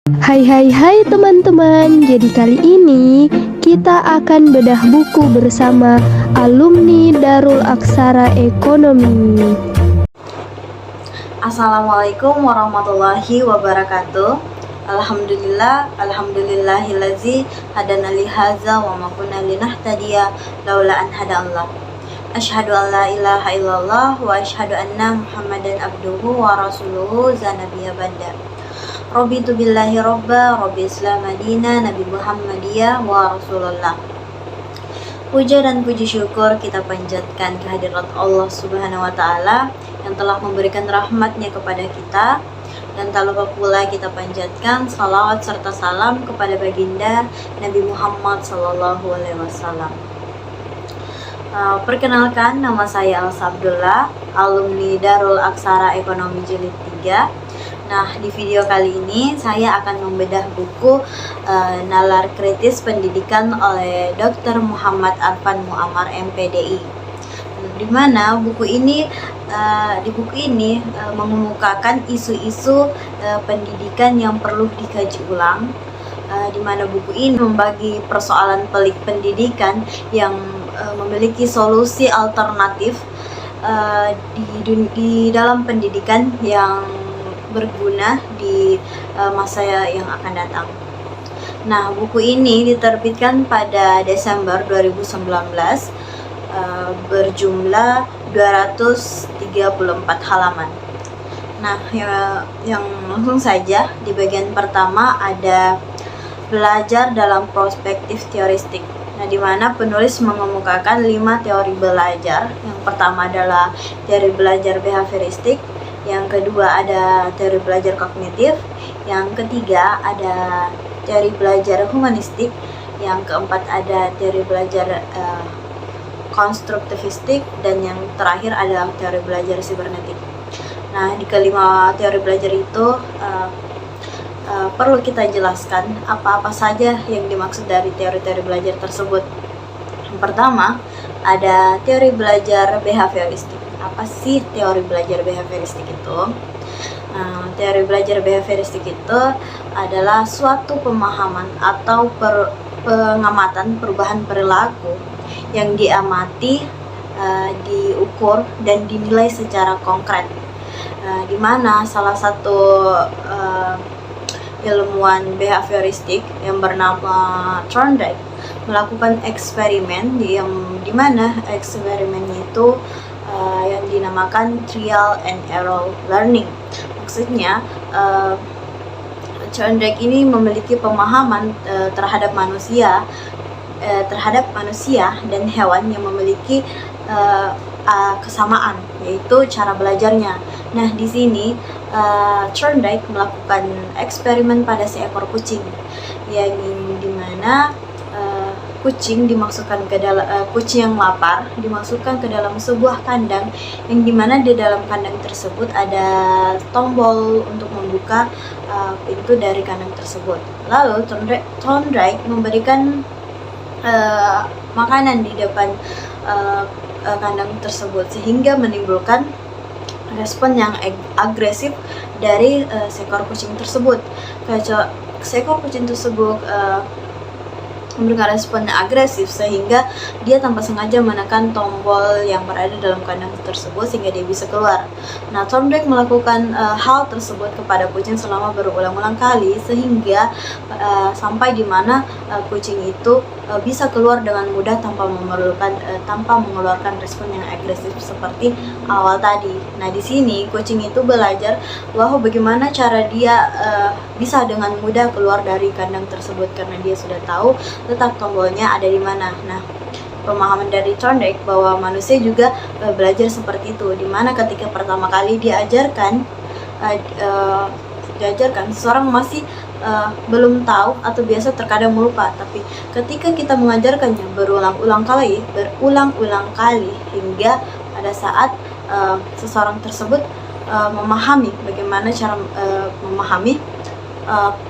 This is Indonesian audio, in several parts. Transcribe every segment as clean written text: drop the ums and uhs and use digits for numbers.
Hai hai hai teman-teman, jadi kali ini kita akan bedah buku bersama alumni Darul Aksara Ekonomi. Assalamualaikum warahmatullahi wabarakatuh. Alhamdulillahillazi hadana li hadza wa ma kunna linahtadiya laula an hadallah. Asyhadu an la ilaha illallah wa asyhadu anna Muhammadan abduhu wa rasuluhu zanabiyya bada. Rabbitu billahi robba, rabbi islam madina, nabi muhammadiyah wa rasulullah. Puja dan puji syukur kita panjatkan kehadirat Allah Subhanahu wa Ta'ala yang telah memberikan rahmatnya kepada kita, dan tak lupa pula kita panjatkan salawat serta salam kepada baginda Nabi Muhammad Sallallahu Alaihi Wasallam. Perkenalkan, nama saya Alsa Abdullah, alumni Darul Aksara Ekonomi Jilid 3. Nah, di video kali ini saya akan membedah buku Nalar Kritis Pendidikan oleh Dr. Muhammad Arfan Muammar MPDI. Di mana buku ini mengemukakan isu-isu pendidikan yang perlu dikaji ulang. Di mana buku ini membagi persoalan pelik pendidikan yang memiliki solusi alternatif di dalam pendidikan yang berguna di masa yang akan datang. Nah, buku ini diterbitkan pada Desember 2019, berjumlah 234 halaman. Nah, yang langsung saja di bagian pertama ada belajar dalam perspektif teoristik. Nah, di mana penulis mengemukakan 5 teori belajar. Yang pertama adalah teori belajar behavioristik, yang kedua ada teori belajar kognitif, yang ketiga ada teori belajar humanistik, yang keempat ada teori belajar konstruktivistik, dan yang terakhir ada teori belajar sibernetik. Nah, di kelima teori belajar itu perlu kita jelaskan apa-apa saja yang dimaksud dari teori-teori belajar tersebut. Yang pertama ada teori belajar behavioristik. Apa sih teori belajar behavioristik itu? Teori belajar behavioristik itu adalah suatu pemahaman atau pengamatan perubahan perilaku yang diamati, diukur, dan dinilai secara konkret. Di mana salah satu ilmuwan behavioristik yang bernama Thorndike melakukan eksperimen yang dimana eksperimennya itu yang dinamakan trial and error learning. Maksudnya Thorndike ini memiliki pemahaman terhadap manusia dan hewan yang memiliki kesamaan, yaitu cara belajarnya. Nah, di sini Thorndike melakukan eksperimen pada seekor kucing, yang dimana kucing yang lapar dimasukkan ke dalam sebuah kandang, yang dimana di dalam kandang tersebut ada tombol untuk membuka pintu dari kandang tersebut. Lalu Thorndike memberikan makanan di depan kandang tersebut, sehingga menimbulkan respon yang agresif dari seekor kucing tersebut. Seekor kucing tersebut memberikan respon yang agresif, sehingga dia tanpa sengaja menekan tombol yang berada dalam kandang tersebut sehingga dia bisa keluar. Nah, Thorndike melakukan hal tersebut kepada kucing selama berulang-ulang kali, sehingga sampai di mana kucing itu bisa keluar dengan mudah tanpa mengeluarkan respon yang agresif seperti awal tadi. Nah, di sini kucing itu belajar bahwa bagaimana cara dia bisa dengan mudah keluar dari kandang tersebut, karena dia sudah tahu letak tombolnya ada di mana. Nah, pemahaman dari Thorndike bahwa manusia juga belajar seperti itu, dimana ketika pertama kali diajarkan seseorang masih belum tahu atau biasa terkadang melupa, tapi ketika kita mengajarkannya berulang-ulang kali hingga pada saat seseorang tersebut memahami bagaimana cara memahami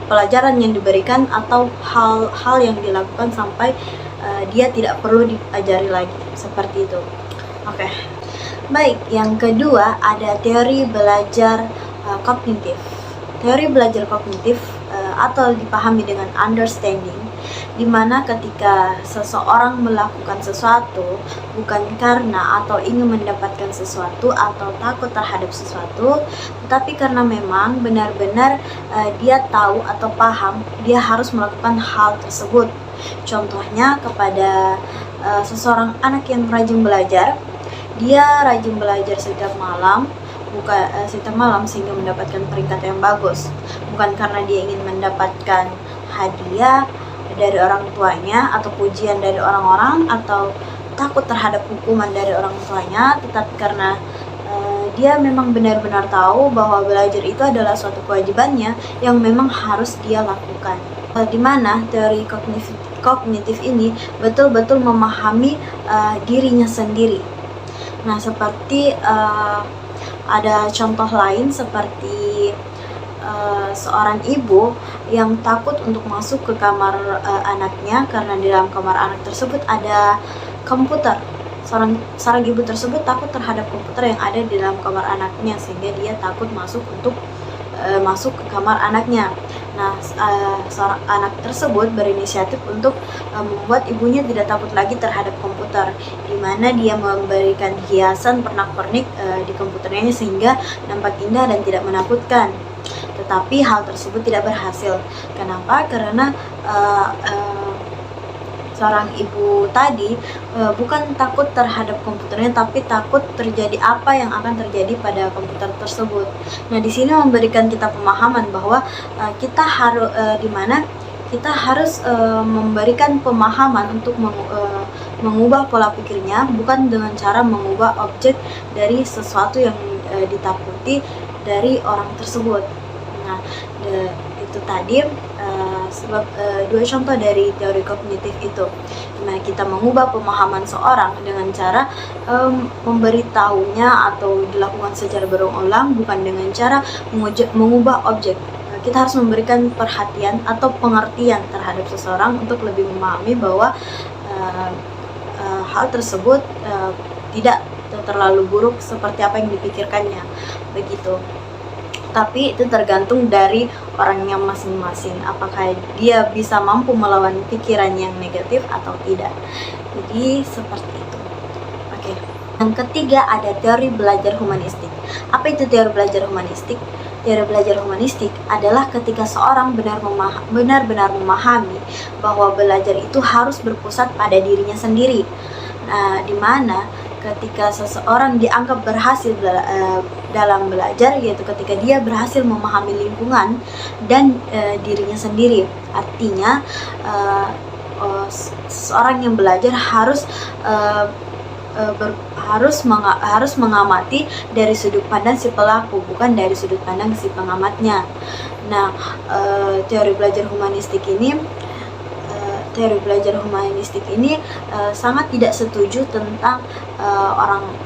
pelajaran yang diberikan atau hal-hal yang dilakukan sampai dia tidak perlu diajari lagi, seperti itu. Oke. Baik, yang kedua ada teori belajar kognitif. Teori belajar kognitif atau dipahami dengan understanding, dimana ketika seseorang melakukan sesuatu bukan karena atau ingin mendapatkan sesuatu atau takut terhadap sesuatu, tetapi karena memang benar-benar dia tahu atau paham dia harus melakukan hal tersebut. Contohnya kepada seseorang anak yang rajin belajar, dia rajin belajar setiap malam sehingga mendapatkan peringkat yang bagus, bukan karena dia ingin mendapatkan hadiah dari orang tuanya atau pujian dari orang-orang atau takut terhadap hukuman dari orang tuanya, tetapi karena dia memang benar-benar tahu bahwa belajar itu adalah suatu kewajibannya yang memang harus dia lakukan. Di mana teori kognitif ini betul-betul memahami dirinya sendiri. Nah, seperti ada contoh lain seperti seorang ibu yang takut untuk masuk ke kamar anaknya karena di dalam kamar anak tersebut ada komputer. Seorang ibu tersebut takut terhadap komputer yang ada di dalam kamar anaknya, sehingga dia takut masuk ke kamar anaknya. Nah, seorang anak tersebut berinisiatif untuk membuat ibunya tidak takut lagi terhadap komputer, di mana dia memberikan hiasan pernak-pernik di komputernya sehingga nampak indah dan tidak menakutkan. Tetapi hal tersebut tidak berhasil. Kenapa? Karena seorang ibu tadi bukan takut terhadap komputernya, tapi takut terjadi apa yang akan terjadi pada komputer tersebut. Nah, di sini memberikan kita pemahaman bahwa kita harus memberikan pemahaman untuk mengubah pola pikirnya, bukan dengan cara mengubah objek dari sesuatu yang ditakuti dari orang tersebut. Nah, itu tadi dua contoh dari teori kognitif itu, dimana kita mengubah pemahaman seorang dengan cara memberitahunya atau dilakukan secara berulang, bukan dengan cara mengubah objek. Kita harus memberikan perhatian atau pengertian terhadap seseorang untuk lebih memahami bahwa hal tersebut tidak terlalu buruk seperti apa yang dipikirkannya, begitu. Tapi itu tergantung dari orangnya masing-masing, apakah dia bisa mampu melawan pikiran yang negatif atau tidak. Jadi seperti itu. Oke. Yang ketiga ada teori belajar humanistik. Apa itu teori belajar humanistik? Teori belajar humanistik adalah ketika seorang benar-benar memahami bahwa belajar itu harus berpusat pada dirinya sendiri. Nah, di mana ketika seseorang dianggap berhasil dalam belajar, yaitu ketika dia berhasil memahami lingkungan dan dirinya sendiri. Artinya seorang yang belajar harus mengamati dari sudut pandang si pelaku, bukan dari sudut pandang si pengamatnya. Nah, teori belajar humanistik ini sangat tidak setuju tentang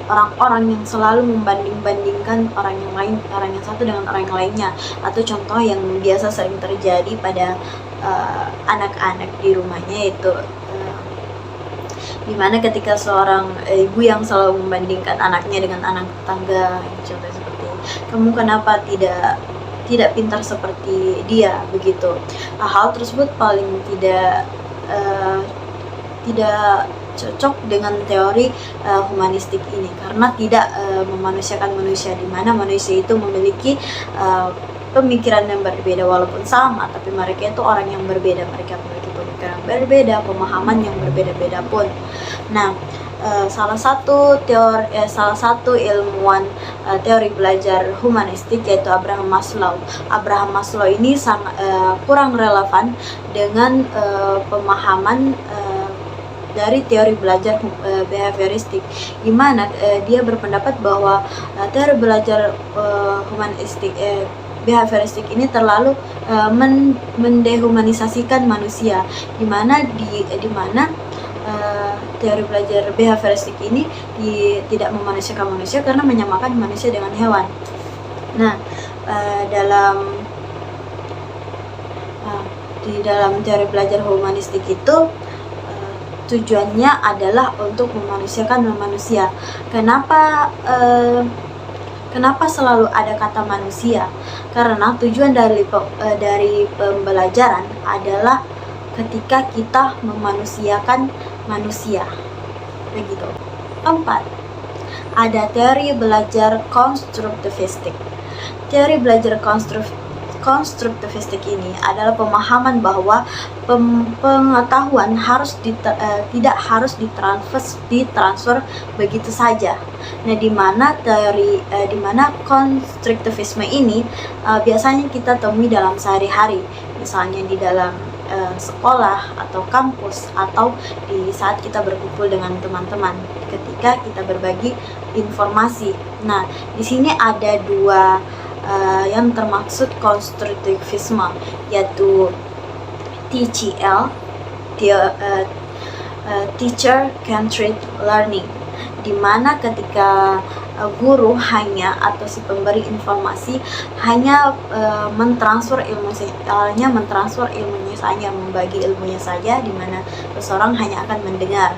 orang-orang yang selalu membanding-bandingkan orang yang satu dengan orang yang lainnya, atau contoh yang biasa sering terjadi pada anak-anak di rumahnya, itu dimana ketika seorang ibu yang selalu membandingkan anaknya dengan anak tetangga, contohnya seperti, kamu kenapa tidak pintar seperti dia, begitu. Hal tersebut paling tidak cocok dengan teori humanistik ini, karena tidak memanusiakan manusia, di mana manusia itu memiliki pemikiran yang berbeda, walaupun sama, tapi mereka itu orang yang berbeda, mereka memiliki pemikiran berbeda, pemahaman yang berbeda-beda pun. Nah, salah satu ilmuwan teori belajar humanistik yaitu Abraham Maslow. Abraham Maslow ini sangat kurang relevan dengan pemahaman dari teori belajar behavioristik, di mana dia berpendapat bahwa teori belajar behavioristik ini terlalu mendehumanisasikan manusia, di mana teori belajar behavioristik ini tidak memanusiakan manusia karena menyamakan manusia dengan hewan. Nah, di dalam teori belajar humanistik itu tujuannya adalah untuk memanusiakan manusia. Kenapa Kenapa selalu ada kata manusia? Karena tujuan dari pembelajaran adalah ketika kita memanusiakan manusia. Begitu. 4. Ada teori belajar konstruktivistik. Teori belajar konstruktivistik ini adalah pemahaman bahwa pengetahuan tidak harus ditransfer begitu saja. Nah, di mana konstruktivisme ini biasanya kita temui dalam sehari-hari, misalnya di dalam sekolah atau kampus, atau di saat kita berkumpul dengan teman-teman ketika kita berbagi informasi. Nah, di sini ada dua yang termaksud konstruktivisme, yaitu TCL, Teacher-Centered Learning, di mana ketika guru atau si pemberi informasi hanya mentransfer ilmunya saja, membagi ilmunya saja, di mana seseorang hanya akan mendengar.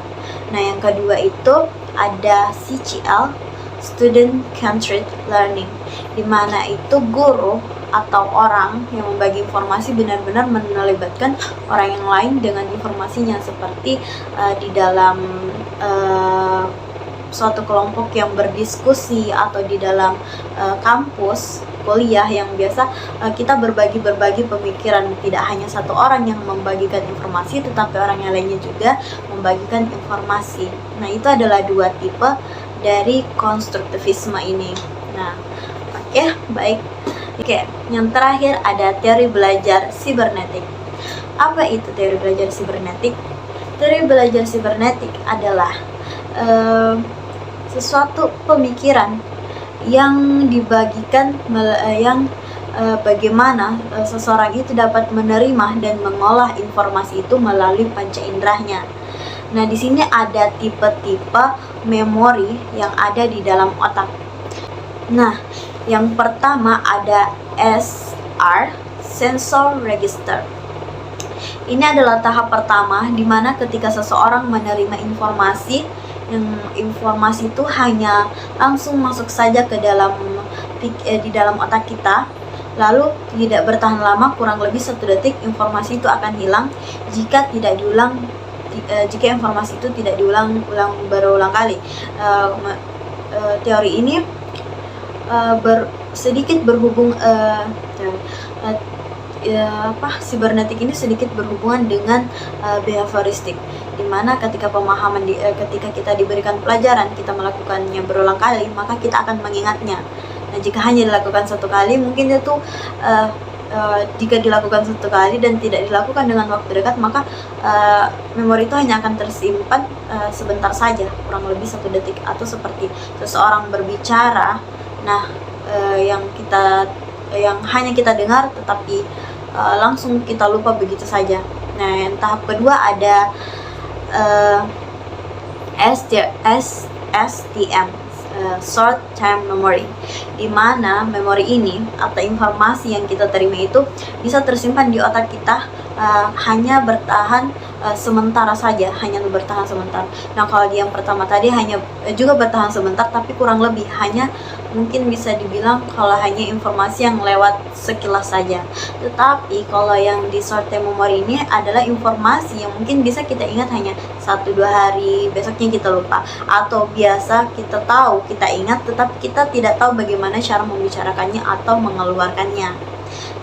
Nah, yang kedua itu ada CCL, Student-Centered Learning, di mana itu guru atau orang yang membagi informasi benar-benar melibatkan orang yang lain dengan informasinya, seperti di dalam suatu kelompok yang berdiskusi, atau di dalam kampus kuliah yang biasa kita berbagi pemikiran, tidak hanya satu orang yang membagikan informasi, tetapi orang yang lainnya juga membagikan informasi. Nah, itu adalah dua tipe dari konstruktivisme ini. Nah, baik. Yang terakhir ada teori belajar sibernetik. Apa itu teori belajar sibernetik? Teori belajar sibernetik adalah sesuatu pemikiran yang dibagikan, bagaimana seseorang itu dapat menerima dan mengolah informasi itu melalui panca inderahnya. Nah, di sini ada tipe-tipe memori yang ada di dalam otak. Nah, yang pertama ada SR, Sensor Register. Ini adalah tahap pertama di mana ketika seseorang menerima informasi itu hanya langsung masuk saja ke di dalam otak kita, lalu tidak bertahan lama, kurang lebih 1 detik informasi itu akan hilang jika informasi itu tidak berulang kali. Teori ini sedikit berhubung sibernetik ini sedikit berhubungan dengan behavioristik, di mana ketika kita diberikan pelajaran, kita melakukannya berulang kali, maka kita akan mengingatnya. Nah, jika hanya dilakukan 1 kali, mungkin itu jika dilakukan 1 kali dan tidak dilakukan dengan waktu dekat, maka memori itu hanya akan tersimpan sebentar saja, kurang lebih 1 detik. Atau seperti seseorang berbicara, nah yang hanya kita dengar tetapi langsung kita lupa begitu saja. Nah, yang tahap kedua ada STM, Short Term Memory, di mana memori ini atau informasi yang kita terima itu bisa tersimpan di otak kita, hanya bertahan sementara saja, Nah, kalau di yang pertama tadi hanya juga bertahan sebentar, tapi kurang lebih hanya mungkin bisa dibilang kalau hanya informasi yang lewat sekilas saja. Tetapi kalau yang di short term memory ini adalah informasi yang mungkin bisa kita ingat hanya 1-2 hari, besoknya kita lupa, atau biasa kita tahu, kita ingat, tetapi kita tidak tahu bagaimana cara membicarakannya atau mengeluarkannya,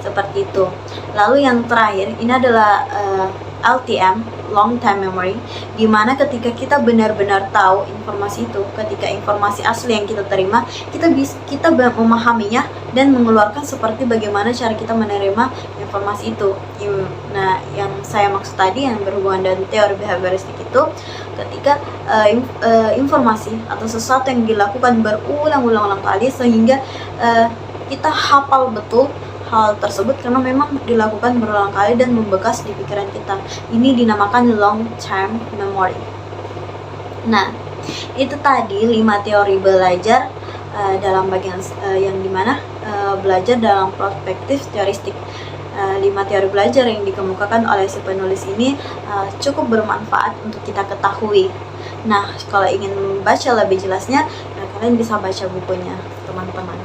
seperti itu. Lalu yang terakhir ini adalah LTM, long time memory, di mana ketika kita benar-benar tahu informasi itu, ketika informasi asli yang kita terima, kita memahaminya dan mengeluarkan seperti bagaimana cara kita menerima informasi itu. Nah, yang saya maksud tadi yang berhubungan dengan teori behavioristik itu, ketika informasi atau sesuatu yang dilakukan berulang-ulang kali sehingga kita hafal betul hal tersebut karena memang dilakukan berulang kali dan membekas di pikiran kita. Ini dinamakan long term memory. Nah, itu tadi 5 teori belajar dalam bagian yang dimana belajar dalam perspektif teoristik. 5 teori belajar yang dikemukakan oleh si penulis ini cukup bermanfaat untuk kita ketahui. Nah, kalau ingin membaca lebih jelasnya, kalian bisa baca bukunya, teman-teman. teman-teman.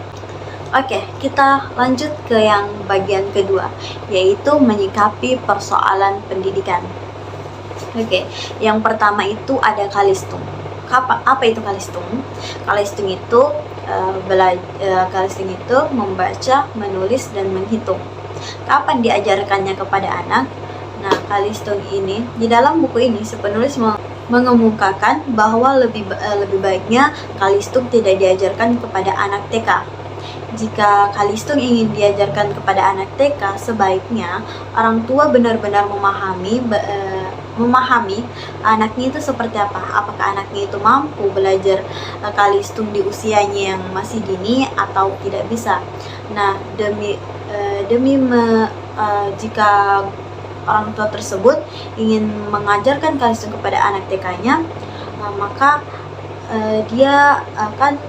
Oke, kita lanjut ke yang bagian kedua, yaitu menyikapi persoalan pendidikan. Oke, yang pertama itu ada kalistung. Apa itu kalistung? Kalistung itu kalistung itu membaca, menulis, dan menghitung. Kapan diajarkannya kepada anak? Nah, kalistung ini di dalam buku ini si penulis mengemukakan bahwa lebih baiknya kalistung tidak diajarkan kepada anak TK. Jika kalistung ingin diajarkan kepada anak TK, sebaiknya orang tua benar-benar memahami anaknya itu seperti apa. Apakah anaknya itu mampu belajar kalistung di usianya yang masih dini atau tidak bisa. Nah, jika orang tua tersebut ingin mengajarkan kalistung kepada anak TK-nya, maka dia akan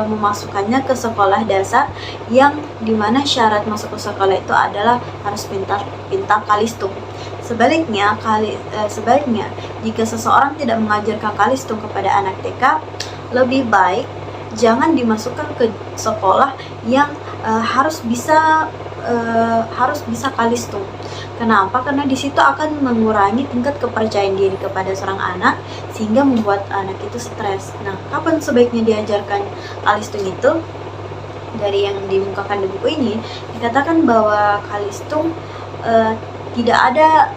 memasukkannya ke sekolah dasar yang dimana syarat masuk ke sekolah itu adalah harus pintar kalistung. Sebaliknya jika seseorang tidak mengajarkan kalistung kepada anak TK, lebih baik jangan dimasukkan ke sekolah yang harus bisa kalistung. Kenapa? Karena di situ akan mengurangi tingkat kepercayaan diri kepada seorang anak sehingga membuat anak itu stres. Nah, kapan sebaiknya diajarkan kalistung itu? Dari yang dimukakan di buku ini dikatakan bahwa kalistung tidak ada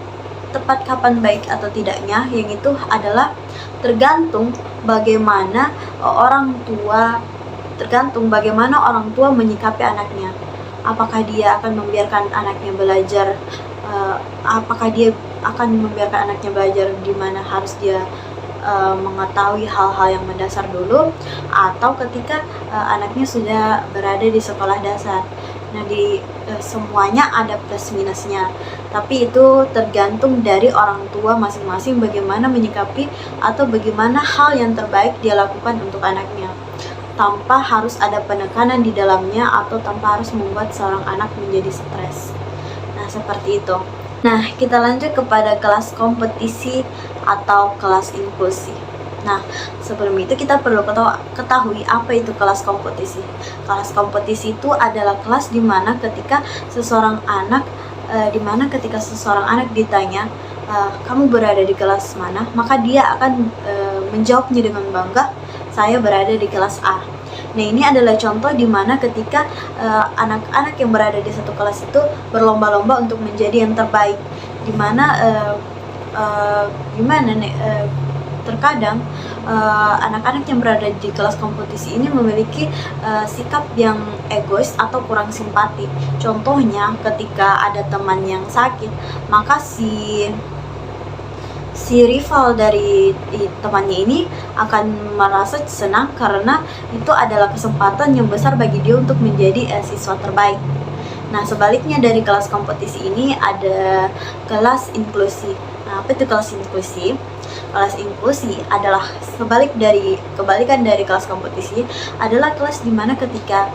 tepat kapan baik atau tidaknya, yang itu adalah tergantung bagaimana orang tua menyikapi anaknya. Apakah dia akan membiarkan anaknya belajar di mana harus dia mengetahui hal-hal yang mendasar dulu, atau ketika anaknya sudah berada di sekolah dasar. Nah, semuanya ada plus minusnya, tapi itu tergantung dari orang tua masing-masing bagaimana menyikapi atau bagaimana hal yang terbaik dia lakukan untuk anaknya, tanpa harus ada penekanan di dalamnya atau tanpa harus membuat seorang anak menjadi stres. Nah, seperti itu. Nah, kita lanjut kepada kelas kompetisi atau kelas inklusi. Nah, sebelum itu kita perlu ketahui apa itu kelas kompetisi. Kelas kompetisi itu adalah kelas di mana ketika seseorang anak ditanya, kamu berada di kelas mana, maka dia akan menjawabnya dengan bangga, saya berada di kelas A. Nah, ini adalah contoh di mana ketika anak-anak yang berada di satu kelas itu berlomba-lomba untuk menjadi yang terbaik, di mana terkadang anak-anak yang berada di kelas kompetisi ini memiliki sikap yang egois atau kurang simpati. Contohnya ketika ada teman yang sakit, maka si rival dari temannya ini akan merasa senang karena itu adalah kesempatan yang besar bagi dia untuk menjadi siswa terbaik. Nah, sebaliknya dari kelas kompetisi ini ada kelas inklusi. Nah, apa itu kelas inklusi? Kelas inklusi adalah kebalikan dari kelas kompetisi, adalah kelas di mana ketika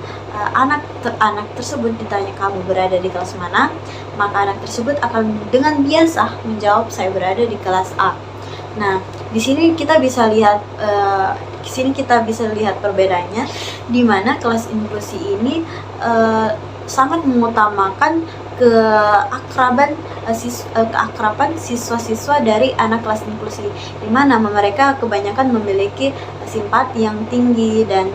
anak tersebut ditanya kamu berada di kelas mana, maka anak tersebut akan dengan biasa menjawab saya berada di kelas A. Nah, di sini kita bisa lihat perbedaannya, di mana kelas inklusi ini sangat mengutamakan keakraban siswa-siswa dari anak kelas inklusi, di mana mereka kebanyakan memiliki simpati yang tinggi dan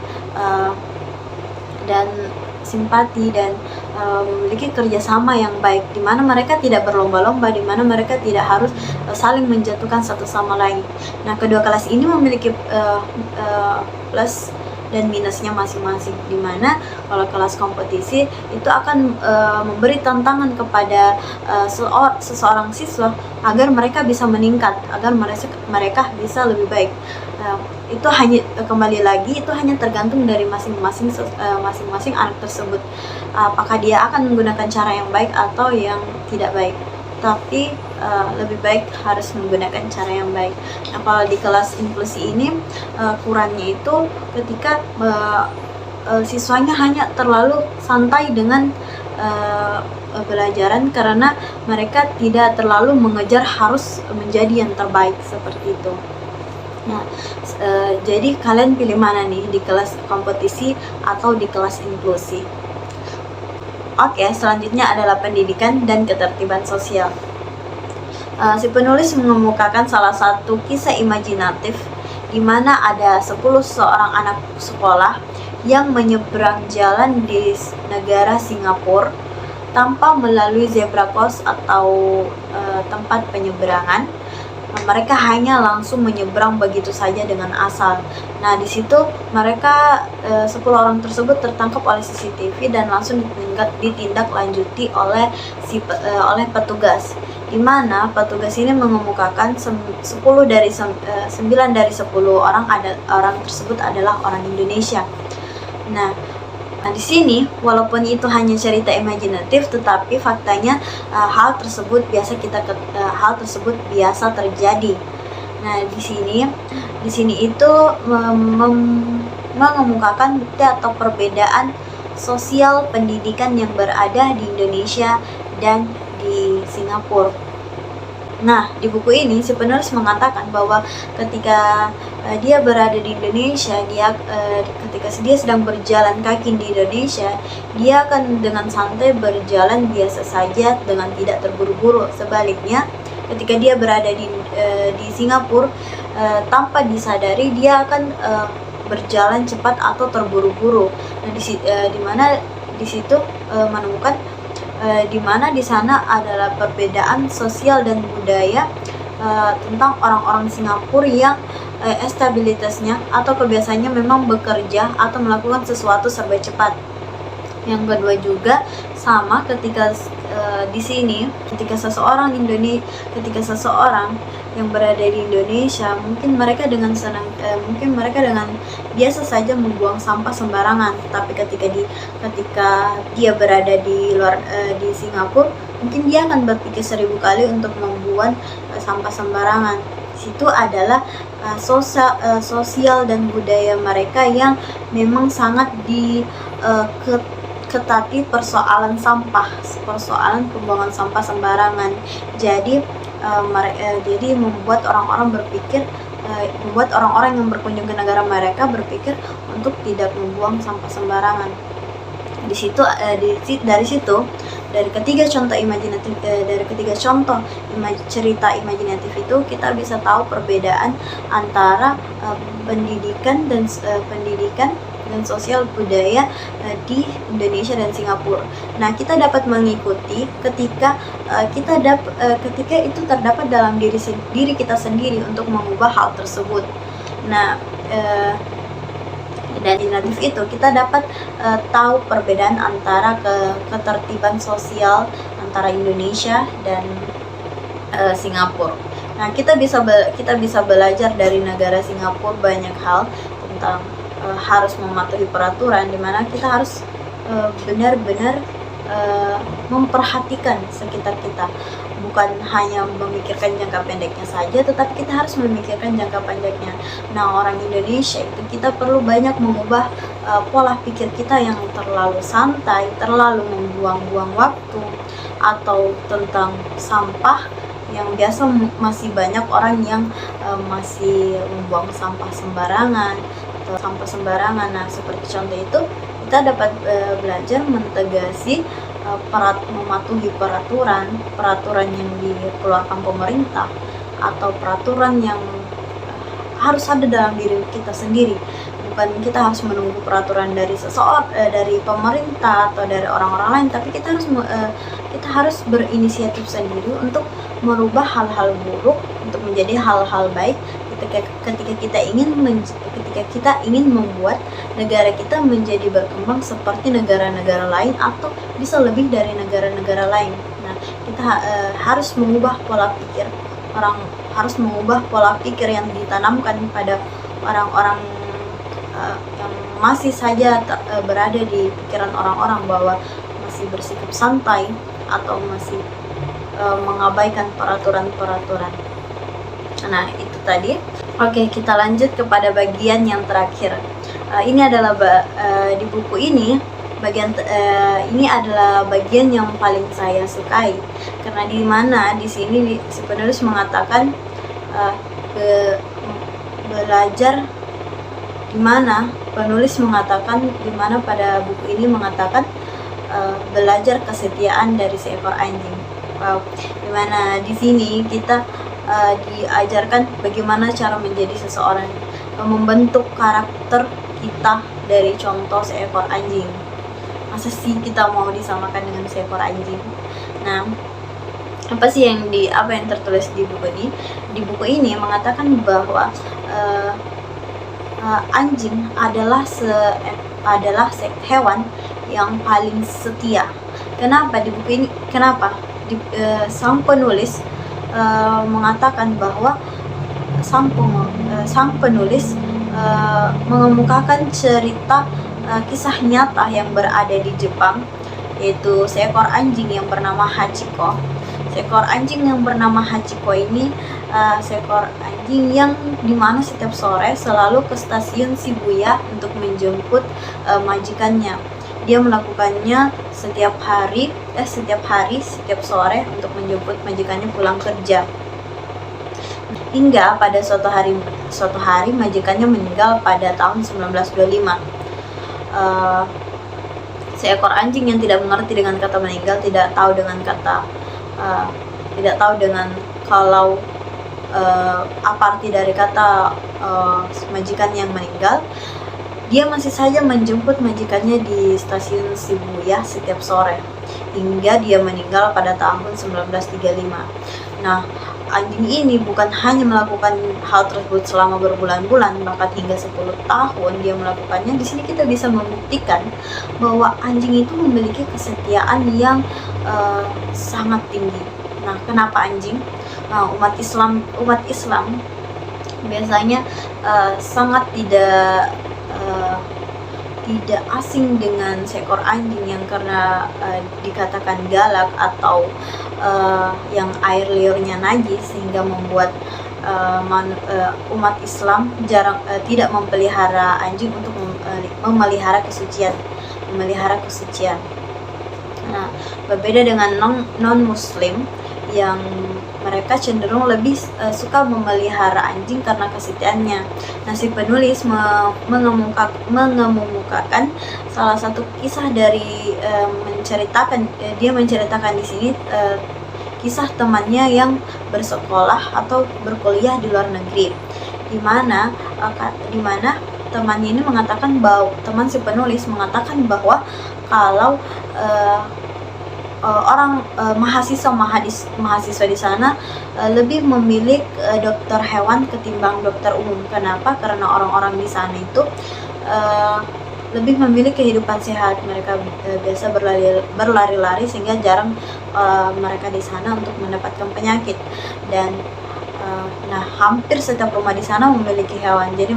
memiliki kerjasama yang baik, di mana mereka tidak berlomba-lomba, di mana mereka tidak harus saling menjatuhkan satu sama lain. Nah, kedua kelas ini memiliki plus dan minusnya masing-masing, di mana kalau kelas kompetisi itu akan memberi tantangan kepada seseorang siswa agar mereka bisa meningkat, agar mereka bisa lebih baik. Itu hanya tergantung dari masing-masing anak tersebut, apakah dia akan menggunakan cara yang baik atau yang tidak baik. Tapi lebih baik harus menggunakan cara yang baik. Nah, kalau di kelas inklusi ini kurangnya itu ketika siswanya hanya terlalu santai dengan pelajaran, karena mereka tidak terlalu mengejar harus menjadi yang terbaik seperti itu. Nah, jadi kalian pilih mana nih, di kelas kompetisi atau di kelas inklusi? Oke, selanjutnya adalah pendidikan dan ketertiban sosial. Si penulis mengemukakan salah satu kisah imajinatif di mana ada 10 seorang anak sekolah yang menyeberang jalan di negara Singapura tanpa melalui zebra cross atau tempat penyeberangan. Mereka hanya langsung menyeberang begitu saja dengan asal. Nah, di situ mereka 10 orang tersebut tertangkap oleh CCTV dan langsung ditindaklanjuti oleh petugas. Di mana petugas ini mengemukakan 9 dari 10 orang tersebut adalah orang Indonesia. Nah, di sini walaupun itu hanya cerita imajinatif, tetapi faktanya hal tersebut biasa terjadi. Nah, di sini itu mengemukakan bukti atau perbedaan sosial pendidikan yang berada di Indonesia dan di Singapura. Nah, di buku ini si penulis mengatakan bahwa ketika dia berada di Indonesia, ketika dia sedang berjalan kaki di Indonesia, dia akan dengan santai berjalan biasa saja dengan tidak terburu-buru. Sebaliknya, ketika dia berada di Singapura, tanpa disadari dia akan berjalan cepat atau terburu-buru. Nah, di situ menemukan di mana di sana adalah perbedaan sosial dan budaya tentang orang-orang Singapura yang stabilitasnya atau kebiasaannya memang bekerja atau melakukan sesuatu serba cepat. Yang kedua juga sama ketika di sini, ketika seseorang yang berada di Indonesia, mungkin mereka dengan biasa saja membuang sampah sembarangan. Tapi ketika dia berada di di Singapura, mungkin dia akan berpikir 1000 kali untuk membuang sampah sembarangan. Situ adalah sosial dan budaya mereka yang memang sangat ketati persoalan pembuangan sampah sembarangan. Jadi membuat orang-orang yang berkunjung ke negara mereka berpikir untuk tidak membuang sampah sembarangan. Dari ketiga contoh cerita imajinatif itu kita bisa tahu perbedaan antara pendidikan dan sosial budaya di Indonesia dan Singapura. Nah, kita dapat mengikuti ketika itu terdapat dalam diri kita sendiri untuk mengubah hal tersebut. Nah, dan di natif itu kita dapat tahu perbedaan antara ketertiban sosial antara Indonesia dan Singapura. Nah, kita bisa belajar dari negara Singapura banyak hal tentang harus mematuhi peraturan, di mana kita harus benar-benar memperhatikan sekitar kita, bukan hanya memikirkan jangka pendeknya saja, tetapi kita harus memikirkan jangka panjangnya. Nah, orang Indonesia itu kita perlu banyak mengubah pola pikir kita yang terlalu santai, terlalu membuang-buang waktu, atau tentang sampah yang biasa masih banyak orang yang masih membuang sampah sembarangan. Nah, seperti contoh itu kita dapat belajar mentegasi mematuhi peraturan yang dikeluarkan pemerintah, atau peraturan yang harus ada dalam diri kita sendiri. Bukan kita harus menunggu peraturan dari dari pemerintah atau dari orang-orang lain, tapi kita harus berinisiatif sendiri untuk merubah hal-hal buruk untuk menjadi hal-hal baik. Ketika kita ingin membuat negara kita menjadi berkembang seperti negara-negara lain, atau bisa lebih dari negara-negara lain. Nah, kita harus mengubah pola pikir yang ditanamkan pada orang-orang yang masih saja berada di pikiran orang-orang, bahwa masih bersikap santai atau masih mengabaikan peraturan-peraturan. Nah, itu tadi. Oke, kita lanjut kepada bagian yang terakhir. Ini adalah di buku ini, ini adalah bagian yang paling saya sukai, karena di sini si penulis mengatakan belajar, di mana penulis mengatakan, di mana pada buku ini mengatakan belajar kesetiaan dari seekor anjing. Wow, di mana di sini kita diajarkan bagaimana cara menjadi seseorang, membentuk karakter kita dari contoh seekor anjing. Masa sih kita mau disamakan dengan seekor anjing? Nah, apa yang tertulis di buku ini? Di buku ini mengatakan bahwa anjing adalah hewan yang paling setia. Kenapa di buku ini? Kenapa sang penulis mengatakan bahwa sang penulis mengemukakan cerita kisah nyata yang berada di Jepang, yaitu seekor anjing yang bernama Hachiko. Seekor anjing yang bernama Hachiko ini seekor anjing yang dimana setiap sore selalu ke stasiun Shibuya untuk menjemput majikannya. Dia melakukannya setiap sore untuk menjemput majikannya pulang kerja. Hingga pada suatu hari majikannya meninggal pada tahun 1925. Seekor anjing yang tidak mengerti dengan kata meninggal, tidak tahu dengan kalau apa arti dari kata majikan yang meninggal, dia masih saja menjemput majikannya di stasiun Shibuya setiap sore hingga dia meninggal pada tahun 1935. Nah, anjing ini bukan hanya melakukan hal tersebut selama berbulan-bulan, bahkan hingga 10 tahun dia melakukannya. Di sini kita bisa membuktikan bahwa anjing itu memiliki kesetiaan yang sangat tinggi. Nah, kenapa anjing? Nah, umat Islam biasanya sangat tidak asing dengan seekor anjing yang karena dikatakan galak atau yang air liurnya najis, sehingga membuat umat Islam tidak memelihara anjing untuk memelihara kesucian. Nah, berbeda dengan non-muslim yang mereka cenderung lebih suka memelihara anjing karena kesetiaannya. Nah, si penulis mengemukakan salah satu kisah dari dia menceritakan di sini kisah temannya yang bersekolah atau berkuliah di luar negeri, di mana temannya ini mengatakan bahwa si penulis mengatakan bahwa kalau mahasiswa di sana lebih memilih dokter hewan ketimbang dokter umum. Kenapa? Karena orang-orang di sana itu lebih memilih kehidupan sehat. Mereka biasa berlari-lari sehingga jarang mereka di sana untuk mendapatkan penyakit. Dan hampir setiap rumah di sana memiliki hewan. Jadi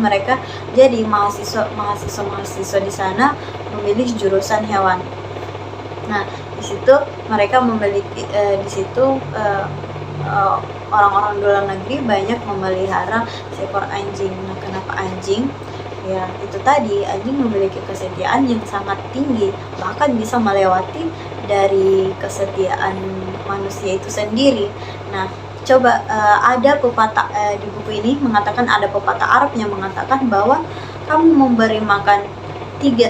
mahasiswa di sana memilih jurusan hewan. Nah, di situ mereka memiliki orang-orang di luar negeri banyak memelihara seekor anjing. Nah, kenapa anjing? Ya, itu tadi, anjing memiliki kesetiaan yang sangat tinggi, bahkan bisa melewati dari kesetiaan manusia itu sendiri. Nah, coba ada pepatah di buku ini mengatakan, ada pepatah Arab yang mengatakan bahwa kamu memberi makan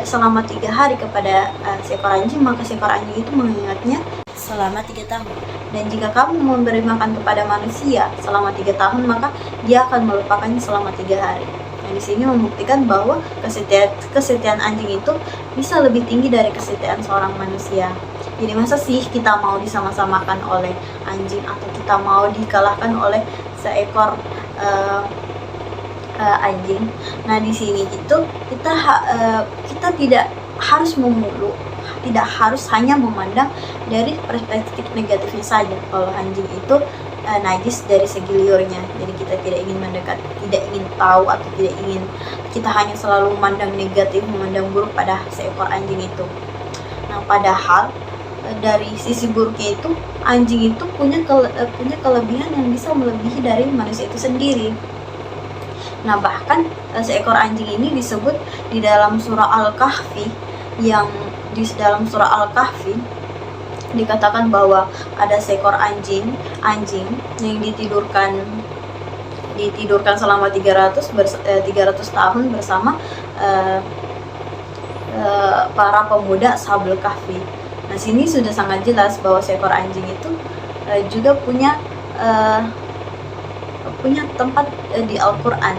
selama 3 hari kepada seekor anjing, maka seekor anjing itu mengingatnya selama 3 tahun. Dan jika kamu memberi makan kepada manusia selama 3 tahun, maka dia akan melupakannya selama 3 hari. Nah, di sini membuktikan bahwa kesetiaan anjing itu bisa lebih tinggi dari kesetiaan seorang manusia. Jadi masa sih kita mau disama-samakan oleh anjing, atau kita mau dikalahkan oleh seekor anjing? Nah, di sini itu kita tidak harus hanya memandang dari perspektif negatifnya saja. Kalau anjing itu najis dari segi liurnya, jadi kita tidak ingin mendekat, tidak ingin tahu, atau kita hanya selalu memandang negatif, memandang buruk pada seekor anjing itu. Nah, padahal dari sisi buruknya itu, anjing itu punya kelebihan yang bisa melebihi dari manusia itu sendiri. Nah, bahkan seekor anjing ini disebut di dalam surah Al-Kahfi, dikatakan bahwa ada seekor anjing yang ditidurkan ditidurkan selama 300 tahun bersama para pemuda Ashabul Kahfi. Nah, sini sudah sangat jelas bahwa seekor anjing itu juga punya tempat di Al-Quran,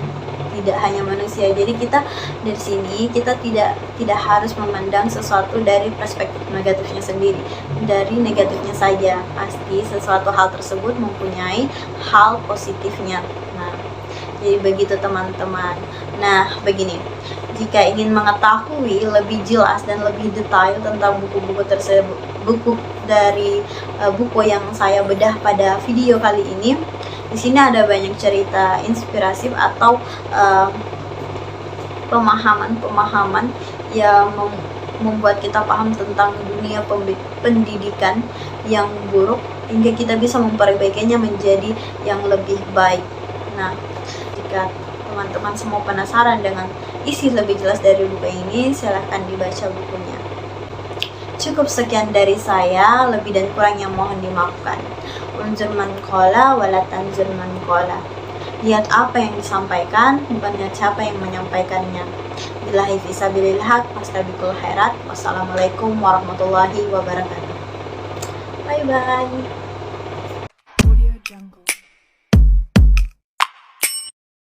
tidak hanya manusia. Jadi kita dari sini kita tidak harus memandang sesuatu dari perspektif negatifnya sendiri, dari negatifnya saja. Pasti sesuatu hal tersebut mempunyai hal positifnya. Nah, jadi begitu teman-teman. Nah, begini, jika ingin mengetahui lebih jelas dan lebih detail tentang buku-buku tersebut, buku yang saya bedah pada video kali ini, di sini ada banyak cerita inspiratif atau pemahaman yang membuat kita paham tentang dunia pendidikan yang buruk, hingga kita bisa memperbaikinya menjadi yang lebih baik. Nah, jika teman-teman semua penasaran dengan isi lebih jelas dari buku ini, silahkan dibaca bukunya. Cukup sekian dari saya, lebih dan kurangnya mohon dimaafkan. Unzur man qala wala tanzur man qala. Lihat apa yang disampaikan, bukan lihat siapa yang menyampaikannya. Billahi fisabilil haq, fastabiqul khairat. Wassalamualaikum warahmatullahi wabarakatuh. Bye bye.